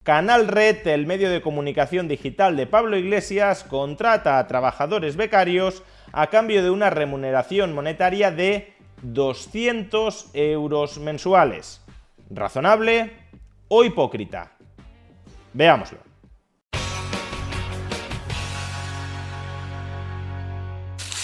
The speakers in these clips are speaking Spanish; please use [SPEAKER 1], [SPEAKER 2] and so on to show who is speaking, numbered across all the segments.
[SPEAKER 1] Canal Red, el medio de comunicación digital de Pablo Iglesias, contrata a trabajadores becarios a cambio de una remuneración monetaria de 200 euros mensuales. ¿Razonable o hipócrita? Veámoslo.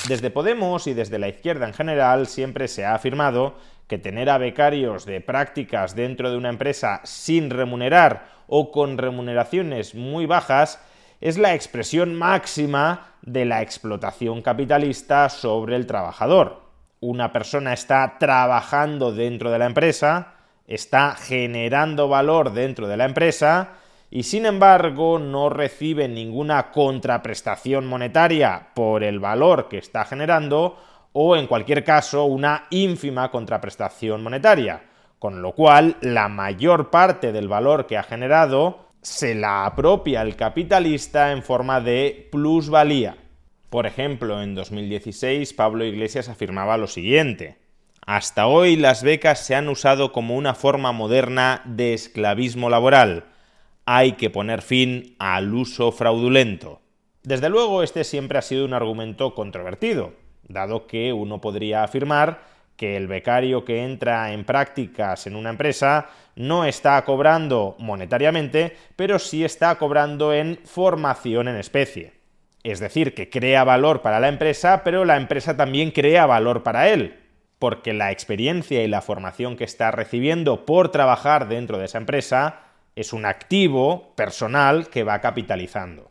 [SPEAKER 1] Desde Podemos y desde la izquierda en general siempre se ha afirmado que tener a becarios de prácticas dentro de una empresa sin remunerar o con remuneraciones muy bajas es la expresión máxima de la explotación capitalista sobre el trabajador. Una persona está trabajando dentro de la empresa, está generando valor dentro de la empresa y sin embargo no recibe ninguna contraprestación monetaria por el valor que está generando o en cualquier caso una ínfima contraprestación monetaria, con lo cual la mayor parte del valor que ha generado se la apropia el capitalista en forma de plusvalía. Por ejemplo, en 2016 Pablo Iglesias afirmaba lo siguiente: hasta hoy las becas se han usado como una forma moderna de esclavismo laboral. Hay que poner fin al uso fraudulento. Desde luego, este siempre ha sido un argumento controvertido, dado que uno podría afirmar que el becario que entra en prácticas en una empresa no está cobrando monetariamente, pero sí está cobrando en formación en especie. Es decir, que crea valor para la empresa, pero la empresa también crea valor para él, porque la experiencia y la formación que está recibiendo por trabajar dentro de esa empresa es un activo personal que va capitalizando.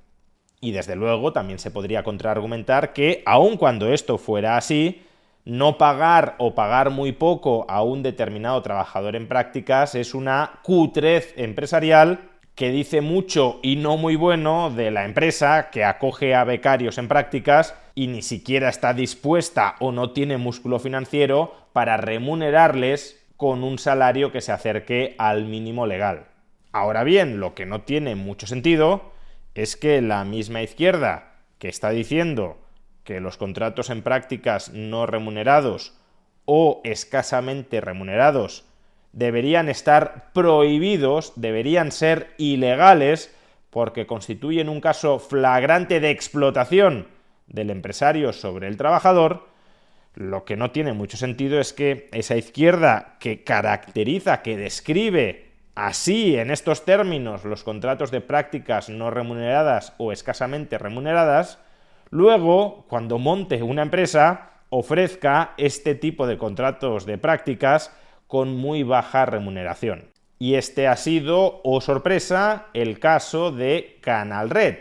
[SPEAKER 1] Y desde luego también se podría contraargumentar que, aun cuando esto fuera así, no pagar o pagar muy poco a un determinado trabajador en prácticas es una cutrez empresarial que dice mucho y no muy bueno de la empresa que acoge a becarios en prácticas y ni siquiera está dispuesta o no tiene músculo financiero para remunerarles con un salario que se acerque al mínimo legal. Ahora bien, lo que no tiene mucho sentido es que la misma izquierda que está diciendo que los contratos en prácticas no remunerados o escasamente remunerados deberían estar prohibidos, deberían ser ilegales porque constituyen un caso flagrante de explotación del empresario sobre el trabajador, lo que no tiene mucho sentido es que esa izquierda que caracteriza, que describe así, en estos términos, los contratos de prácticas no remuneradas o escasamente remuneradas, luego, cuando monte una empresa, ofrezca este tipo de contratos de prácticas con muy baja remuneración. Y este ha sido, oh sorpresa, el caso de Canal Red,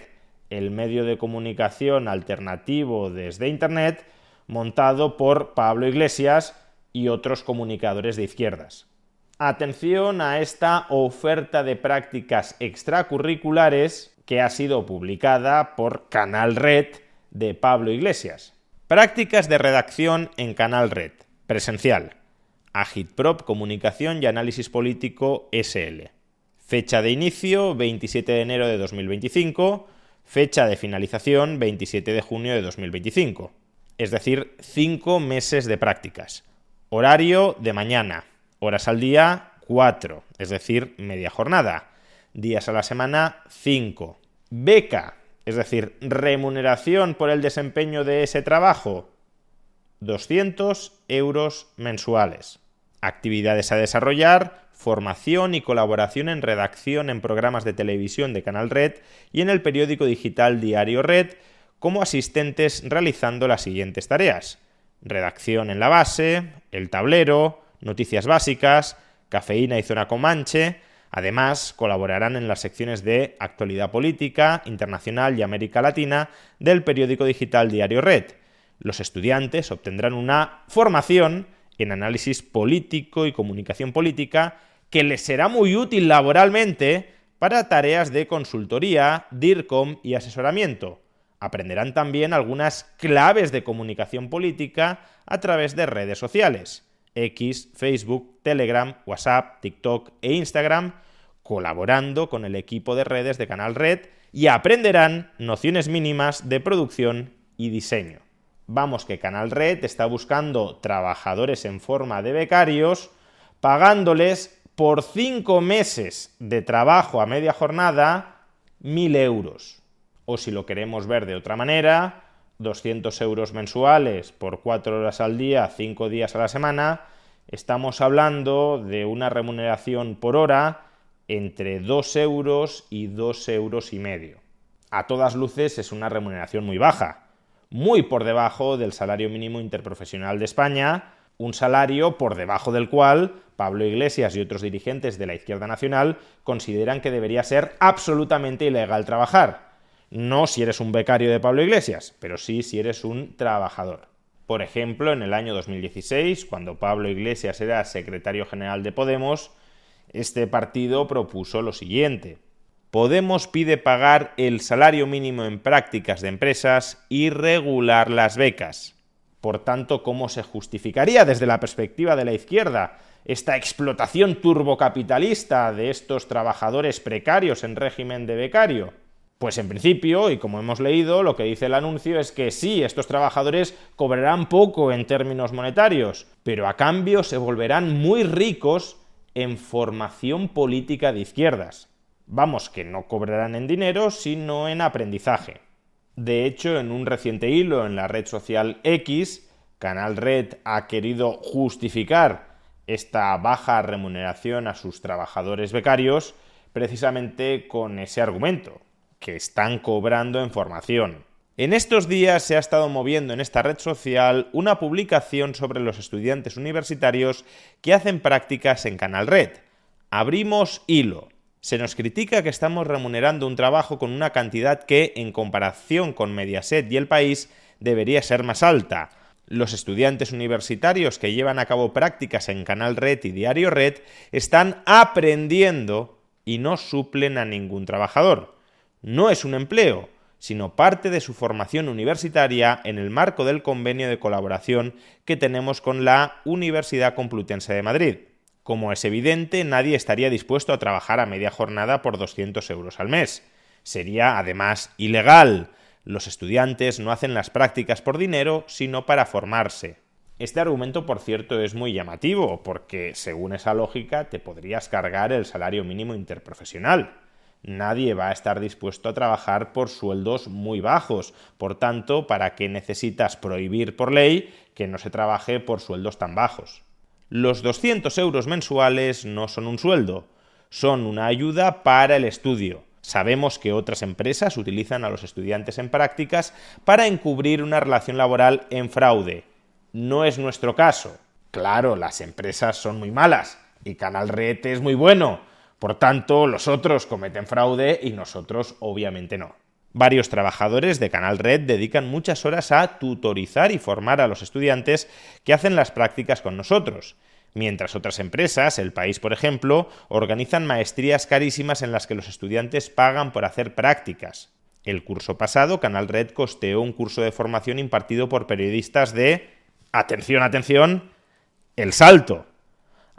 [SPEAKER 1] el medio de comunicación alternativo desde Internet, montado por Pablo Iglesias y otros comunicadores de izquierdas. Atención a esta oferta de prácticas extracurriculares que ha sido publicada por Canal Red de Pablo Iglesias. Prácticas de redacción en Canal Red. Presencial. Agitprop Comunicación y Análisis Político SL. Fecha de inicio 27 de enero de 2025. Fecha de finalización 27 de junio de 2025. Es decir, 5 meses de prácticas. Horario de mañana. Horas al día, 4, es decir, media jornada. Días a la semana, 5. Beca, es decir, remuneración por el desempeño de ese trabajo, 200 euros mensuales. Actividades a desarrollar, formación y colaboración en redacción en programas de televisión de Canal Red y en el periódico digital Diario Red, como asistentes realizando las siguientes tareas: redacción en la base, el tablero, noticias básicas, cafeína y zona Comanche. Además, colaborarán en las secciones de actualidad política, internacional y América Latina del periódico digital Diario Red. Los estudiantes obtendrán una formación en análisis político y comunicación política que les será muy útil laboralmente para tareas de consultoría, DIRCOM y asesoramiento. Aprenderán también algunas claves de comunicación política a través de redes sociales: X, Facebook, Telegram, WhatsApp, TikTok e Instagram, colaborando con el equipo de redes de Canal Red, y aprenderán nociones mínimas de producción y diseño. Vamos, que Canal Red está buscando trabajadores en forma de becarios, pagándoles por 5 meses de trabajo a media jornada, 1.000 euros. O si lo queremos ver de otra manera, 200 euros mensuales por 4 horas al día, 5 días a la semana, estamos hablando de una remuneración por hora entre 2 euros y 2,5 euros. A todas luces es una remuneración muy baja, muy por debajo del salario mínimo interprofesional de España, un salario por debajo del cual Pablo Iglesias y otros dirigentes de la izquierda nacional consideran que debería ser absolutamente ilegal trabajar. No si eres un becario de Pablo Iglesias, pero sí si eres un trabajador. Por ejemplo, en el año 2016, cuando Pablo Iglesias era secretario general de Podemos, este partido propuso lo siguiente: Podemos pide pagar el salario mínimo en prácticas de empresas y regular las becas. Por tanto, ¿cómo se justificaría desde la perspectiva de la izquierda esta explotación turbocapitalista de estos trabajadores precarios en régimen de becario? Pues en principio, y como hemos leído, lo que dice el anuncio es que sí, estos trabajadores cobrarán poco en términos monetarios, pero a cambio se volverán muy ricos en formación política de izquierdas. Vamos, que no cobrarán en dinero, sino en aprendizaje. De hecho, en un reciente hilo en la red social X, Canal Red ha querido justificar esta baja remuneración a sus trabajadores becarios precisamente con ese argumento, que están cobrando en formación. En estos días se ha estado moviendo en esta red social una publicación sobre los estudiantes universitarios que hacen prácticas en Canal Red. Abrimos hilo. Se nos critica que estamos remunerando un trabajo con una cantidad que, en comparación con Mediaset y El País, debería ser más alta. Los estudiantes universitarios que llevan a cabo prácticas en Canal Red y Diario Red están aprendiendo y no suplen a ningún trabajador. No es un empleo, sino parte de su formación universitaria en el marco del convenio de colaboración que tenemos con la Universidad Complutense de Madrid. Como es evidente, nadie estaría dispuesto a trabajar a media jornada por 200 euros al mes. Sería, además, ilegal. Los estudiantes no hacen las prácticas por dinero, sino para formarse. Este argumento, por cierto, es muy llamativo, porque, según esa lógica, te podrías cargar el salario mínimo interprofesional. Nadie va a estar dispuesto a trabajar por sueldos muy bajos. Por tanto, ¿para qué necesitas prohibir por ley que no se trabaje por sueldos tan bajos? Los 200 euros mensuales no son un sueldo, son una ayuda para el estudio. Sabemos que otras empresas utilizan a los estudiantes en prácticas para encubrir una relación laboral en fraude. No es nuestro caso. Claro, las empresas son muy malas y Canal Red es muy bueno. Por tanto, los otros cometen fraude y nosotros obviamente no. Varios trabajadores de Canal Red dedican muchas horas a tutorizar y formar a los estudiantes que hacen las prácticas con nosotros, mientras otras empresas, El País por ejemplo, organizan maestrías carísimas en las que los estudiantes pagan por hacer prácticas. El curso pasado, Canal Red costeó un curso de formación impartido por periodistas de, atención, atención, El Salto,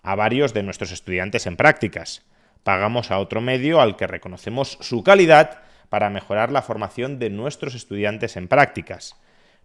[SPEAKER 1] a varios de nuestros estudiantes en prácticas. Pagamos a otro medio al que reconocemos su calidad para mejorar la formación de nuestros estudiantes en prácticas.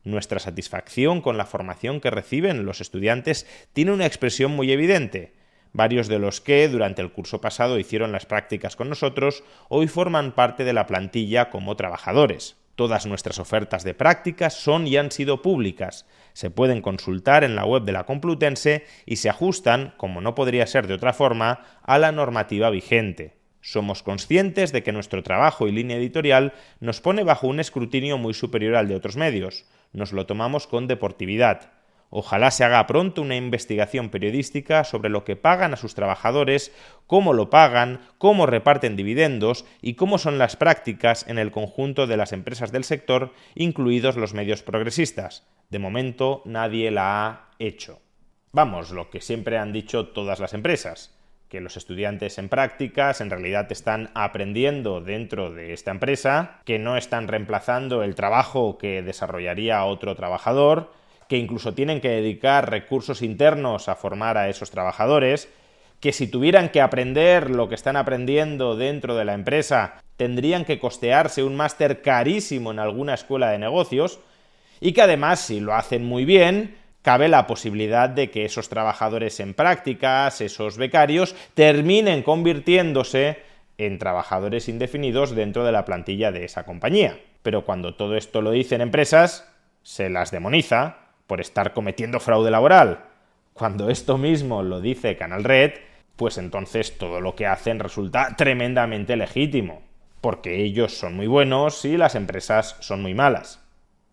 [SPEAKER 1] Nuestra satisfacción con la formación que reciben los estudiantes tiene una expresión muy evidente. Varios de los que durante el curso pasado hicieron las prácticas con nosotros hoy forman parte de la plantilla como trabajadores. Todas nuestras ofertas de prácticas son y han sido públicas. Se pueden consultar en la web de la Complutense y se ajustan, como no podría ser de otra forma, a la normativa vigente. Somos conscientes de que nuestro trabajo y línea editorial nos pone bajo un escrutinio muy superior al de otros medios. Nos lo tomamos con deportividad. Ojalá se haga pronto una investigación periodística sobre lo que pagan a sus trabajadores, cómo lo pagan, cómo reparten dividendos y cómo son las prácticas en el conjunto de las empresas del sector, incluidos los medios progresistas. De momento, nadie la ha hecho. Vamos, lo que siempre han dicho todas las empresas, que los estudiantes en prácticas en realidad están aprendiendo dentro de esta empresa, que no están reemplazando el trabajo que desarrollaría otro trabajador, que incluso tienen que dedicar recursos internos a formar a esos trabajadores, que si tuvieran que aprender lo que están aprendiendo dentro de la empresa, tendrían que costearse un máster carísimo en alguna escuela de negocios, y que además, si lo hacen muy bien, cabe la posibilidad de que esos trabajadores en prácticas, esos becarios, terminen convirtiéndose en trabajadores indefinidos dentro de la plantilla de esa compañía. Pero cuando todo esto lo dicen empresas, se las demoniza por estar cometiendo fraude laboral. Cuando esto mismo lo dice Canal Red, pues entonces todo lo que hacen resulta tremendamente legítimo, porque ellos son muy buenos y las empresas son muy malas.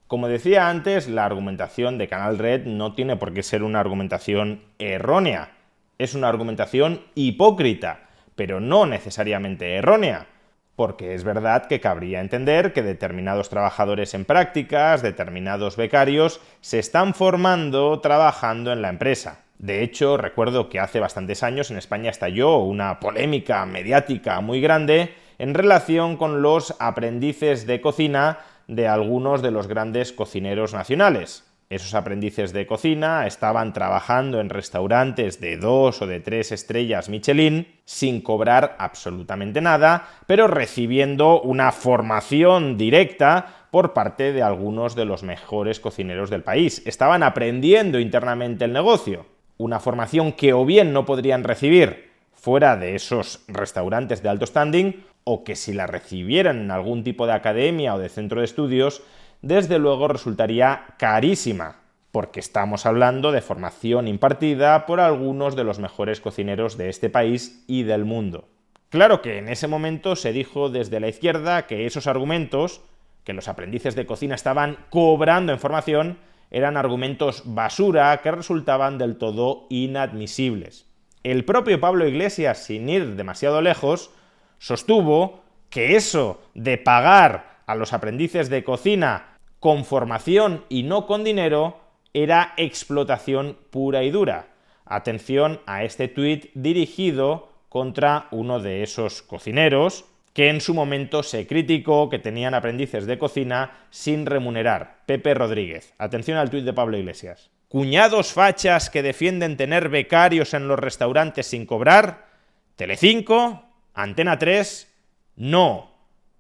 [SPEAKER 1] Como decía antes, la argumentación de Canal Red no tiene por qué ser una argumentación errónea, es una argumentación hipócrita, pero no necesariamente errónea, porque es verdad que cabría entender que determinados trabajadores en prácticas, determinados becarios, se están formando trabajando en la empresa. De hecho, recuerdo que hace bastantes años en España estalló una polémica mediática muy grande en relación con los aprendices de cocina de algunos de los grandes cocineros nacionales. Esos aprendices de cocina estaban trabajando en restaurantes de 2 o de 3 estrellas Michelin sin cobrar absolutamente nada, pero recibiendo una formación directa por parte de algunos de los mejores cocineros del país. Estaban aprendiendo internamente el negocio. Una formación que o bien no podrían recibir fuera de esos restaurantes de alto standing, o que si la recibieran en algún tipo de academia o de centro de estudios, desde luego resultaría carísima, porque estamos hablando de formación impartida por algunos de los mejores cocineros de este país y del mundo. Claro que en ese momento se dijo desde la izquierda que esos argumentos, que los aprendices de cocina estaban cobrando en formación, eran argumentos basura que resultaban del todo inadmisibles. El propio Pablo Iglesias, sin ir demasiado lejos, sostuvo que eso de pagar a los aprendices de cocina con formación y no con dinero era explotación pura y dura. Atención a este tuit dirigido contra uno de esos cocineros que en su momento se criticó que tenían aprendices de cocina sin remunerar. Pepe Rodríguez. Atención al tuit de Pablo Iglesias. ¿Cuñados fachas que defienden tener becarios en los restaurantes sin cobrar? ¿Telecinco? ¿Antena 3? No.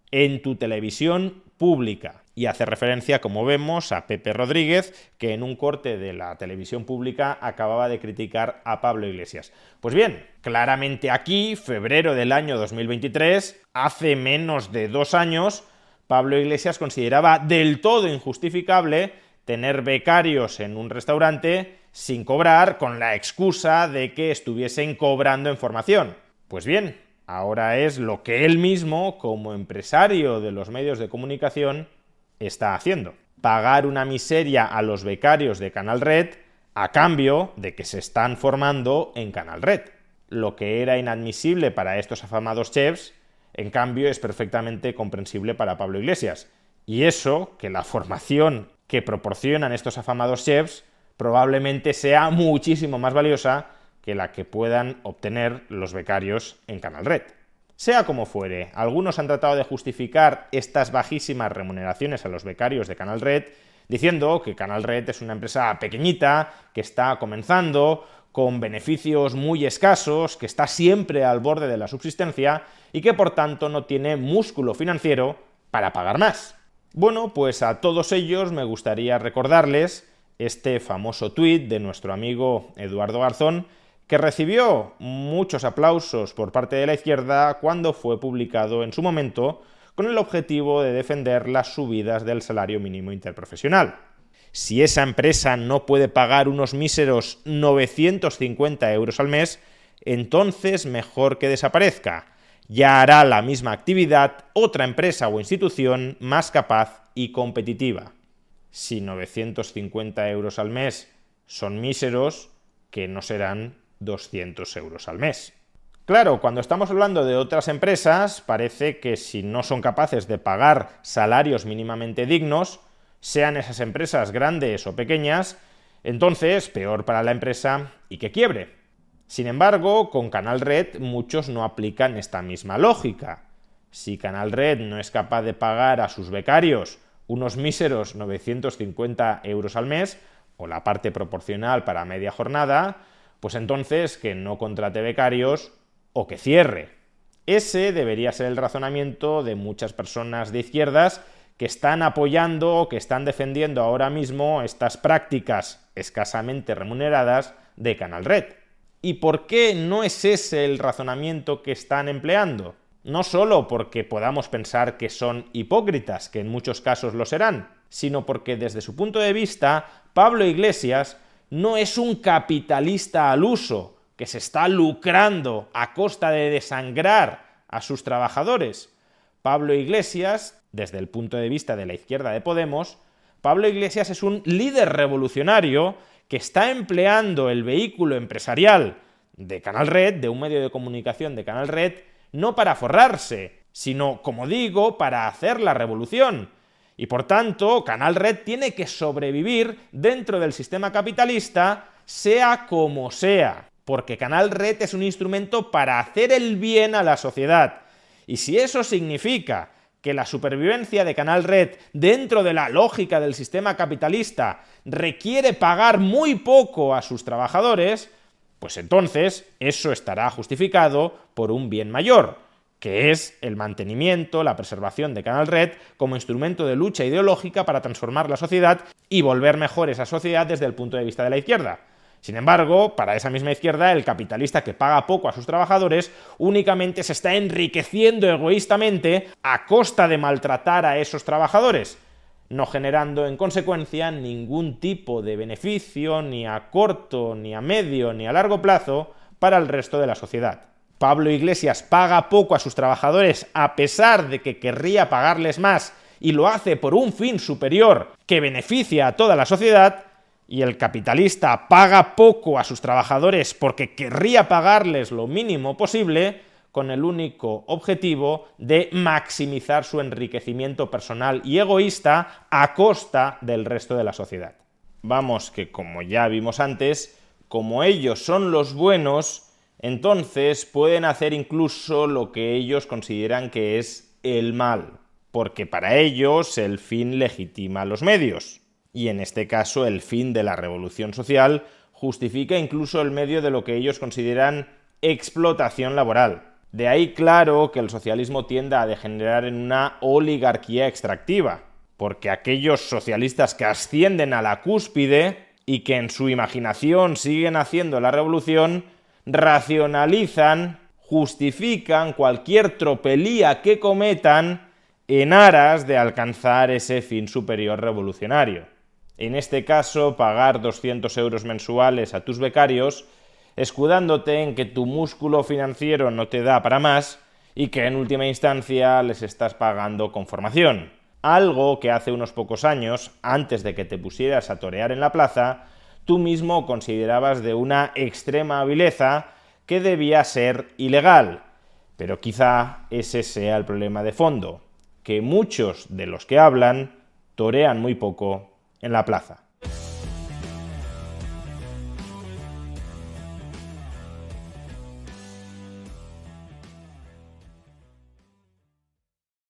[SPEAKER 1] En tu televisión pública. Y hace referencia, como vemos, a Pepe Rodríguez, que en un corte de la televisión pública acababa de criticar a Pablo Iglesias. Pues bien, claramente aquí, febrero del año 2023, hace menos de 2 años, Pablo Iglesias consideraba del todo injustificable tener becarios en un restaurante sin cobrar con la excusa de que estuviesen cobrando en formación. Pues bien, ahora es lo que él mismo, como empresario de los medios de comunicación, está haciendo. Pagar una miseria a los becarios de Canal Red a cambio de que se están formando en Canal Red. Lo que era inadmisible para estos afamados chefs, en cambio, es perfectamente comprensible para Pablo Iglesias. Y eso, que la formación que proporcionan estos afamados chefs probablemente sea muchísimo más valiosa que la que puedan obtener los becarios en Canal Red. Sea como fuere, algunos han tratado de justificar estas bajísimas remuneraciones a los becarios de Canal Red diciendo que Canal Red es una empresa pequeñita, que está comenzando, con beneficios muy escasos, que está siempre al borde de la subsistencia y que por tanto no tiene músculo financiero para pagar más. Bueno, pues a todos ellos me gustaría recordarles este famoso tuit de nuestro amigo Eduardo Garzón, que recibió muchos aplausos por parte de la izquierda cuando fue publicado en su momento con el objetivo de defender las subidas del salario mínimo interprofesional. Si esa empresa no puede pagar unos míseros 950 euros al mes, entonces mejor que desaparezca. Ya hará la misma actividad otra empresa o institución más capaz y competitiva. Si 950 euros al mes son míseros, que no serán 200 euros al mes. Claro, cuando estamos hablando de otras empresas, parece que si no son capaces de pagar salarios mínimamente dignos, sean esas empresas grandes o pequeñas, entonces peor para la empresa y que quiebre. Sin embargo, con Canal Red muchos no aplican esta misma lógica. Si Canal Red no es capaz de pagar a sus becarios unos míseros 950 euros al mes, o la parte proporcional para media jornada, pues entonces que no contrate becarios o que cierre. Ese debería ser el razonamiento de muchas personas de izquierdas que están apoyando o que están defendiendo ahora mismo estas prácticas escasamente remuneradas de Canal Red. ¿Y por qué no es ese el razonamiento que están empleando? No solo porque podamos pensar que son hipócritas, que en muchos casos lo serán, sino porque desde su punto de vista, Pablo Iglesias no es un capitalista al uso, que se está lucrando a costa de desangrar a sus trabajadores. Pablo Iglesias, desde el punto de vista de la izquierda de Podemos, Pablo Iglesias es un líder revolucionario que está empleando el vehículo empresarial de Canal Red, de un medio de comunicación de Canal Red, no para forrarse, sino, como digo, para hacer la revolución. Y por tanto, Canal Red tiene que sobrevivir dentro del sistema capitalista, sea como sea, porque Canal Red es un instrumento para hacer el bien a la sociedad. Y si eso significa que la supervivencia de Canal Red dentro de la lógica del sistema capitalista requiere pagar muy poco a sus trabajadores, pues entonces eso estará justificado por un bien mayor, que es el mantenimiento, la preservación de Canal Red como instrumento de lucha ideológica para transformar la sociedad y volver mejor esa sociedad desde el punto de vista de la izquierda. Sin embargo, para esa misma izquierda, el capitalista que paga poco a sus trabajadores únicamente se está enriqueciendo egoístamente a costa de maltratar a esos trabajadores, no generando en consecuencia ningún tipo de beneficio ni a corto, ni a medio, ni a largo plazo para el resto de la sociedad. Pablo Iglesias paga poco a sus trabajadores a pesar de que querría pagarles más y lo hace por un fin superior que beneficia a toda la sociedad, y el capitalista paga poco a sus trabajadores porque querría pagarles lo mínimo posible, con el único objetivo de maximizar su enriquecimiento personal y egoísta a costa del resto de la sociedad. Vamos, que como ya vimos antes, como ellos son los buenos, entonces pueden hacer incluso lo que ellos consideran que es el mal, porque para ellos el fin legitima los medios. Y en este caso el fin de la revolución social justifica incluso el medio de lo que ellos consideran explotación laboral. De ahí claro que el socialismo tienda a degenerar en una oligarquía extractiva, porque aquellos socialistas que ascienden a la cúspide y que en su imaginación siguen haciendo la revolución, racionalizan, justifican cualquier tropelía que cometan en aras de alcanzar ese fin superior revolucionario. En este caso, pagar 200 euros mensuales a tus becarios, escudándote en que tu músculo financiero no te da para más y que en última instancia les estás pagando con formación. Algo que hace unos pocos años, antes de que te pusieras a torear en la plaza, tú mismo considerabas de una extrema vileza que debía ser ilegal. Pero quizá ese sea el problema de fondo, que muchos de los que hablan torean muy poco en la plaza.